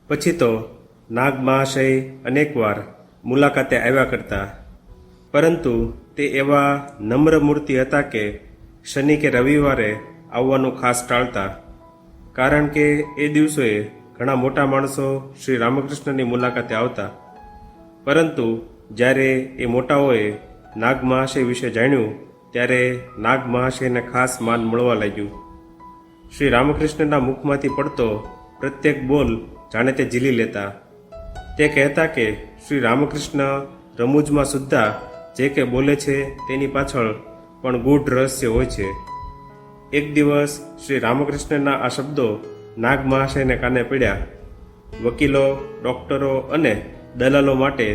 પછી તો નાગ મહાશય અનેકવાર મુલાકાતે આવ્યા કરતા, પરંતુ તે એવા નમ્ર મૂર્તિ હતા કે શનિ કે રવિવારે આવવાનું ખાસ ટાળતા, કારણ કે એ દિવસોએ ઘણા મોટા માણસો શ્રી રામકૃષ્ણની મુલાકાતે આવતા. પરંતુ જ્યારે એ મોટાઓએ નાગ મહાશય વિશે જાણ્યું ત્યારે નાગ મહાશયને ખાસ માન મળવા લાગ્યું. શ્રી રામકૃષ્ણના મુખમાંથી પડતો પ્રત્યેક બોલ જાણે તે ઝીલી લેતા. તે કહેતા કે શ્રી રામકૃષ્ણ રમૂજમાં સુદ્ધા જે કે બોલે છે તેની પાછળ પણ ગૂઢ રહસ્ય હોય છે. એક દિવસ શ્રી રામકૃષ્ણના આ શબ્દો નાગ મહાશયને કાને પડ્યા. વકીલો, ડોક્ટરો અને દલાલો માટે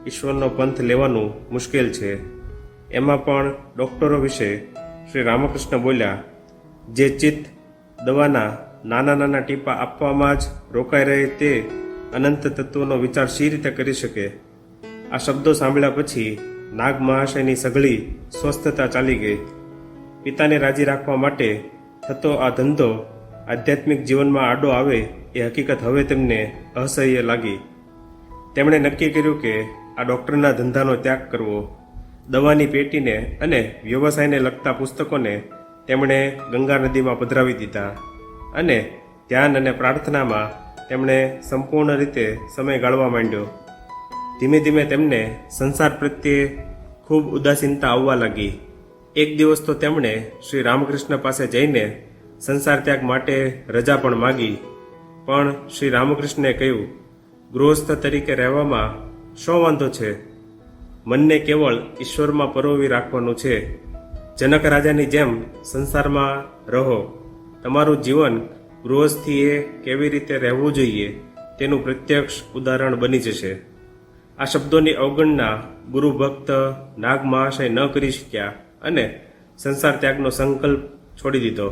ઈશ્વરનો પંથ લેવાનું મુશ્કેલ છે. એમાં પણ ડોક્ટરો વિશે શ્રી રામકૃષ્ણ બોલ્યા, જે ચિત્ત દવાના નાના નાના ટીપા આપવામાં જ રોકાઈ રહે તે અનંત તત્વોનો વિચાર શી રીતે કરી શકે? આ શબ્દો સાંભળ્યા પછી નાગ મહાશયની સઘળી સ્વસ્થતા ચાલી ગઈ. પિતાને રાજી રાખવા માટે થતો આ ધંધો આધ્યાત્મિક જીવનમાં આડો આવે એ હકીકત હવે તેમને અસહ્ય લાગી. તેમણે નક્કી કર્યું કે આ ડૉક્ટરના ધંધાનો ત્યાગ કરવો. દવાની પેટીને અને વ્યવસાયને લગતા પુસ્તકોને તેમણે ગંગા નદીમાં પધરાવી દીધા અને ધ્યાન અને પ્રાર્થનામાં તેમણે સંપૂર્ણ રીતે સમય ગાળવા માંડ્યો. ધીમે ધીમે તેમને સંસાર પ્રત્યે ખૂબ ઉદાસીનતા આવવા લાગી. એક દિવસ તો તેમણે શ્રી રામકૃષ્ણ પાસે જઈને સંસાર ત્યાગ માટે રજા પણ માગી. પણ શ્રી રામકૃષ્ણે કહ્યું, ગૃહસ્થ તરીકે રહેવામાં શો વાંધો છે? મનને કેવળ ઈશ્વરમાં પરોવી રાખવાનું છે. જનક રાજાની જેમ સંસારમાં રહો. તમારું જીવન ગૃહસ્થીએ કેવી રીતે રહેવું જોઈએ તેનું પ્રત્યક્ષ ઉદાહરણ બની જશે. આ શબ્દોની અવગણના ગુરુ ભક્ત નાગ મહાશય ન કરી શક્યા અને સંસાર ત્યાગનો સંકલ્પ છોડી દીધો.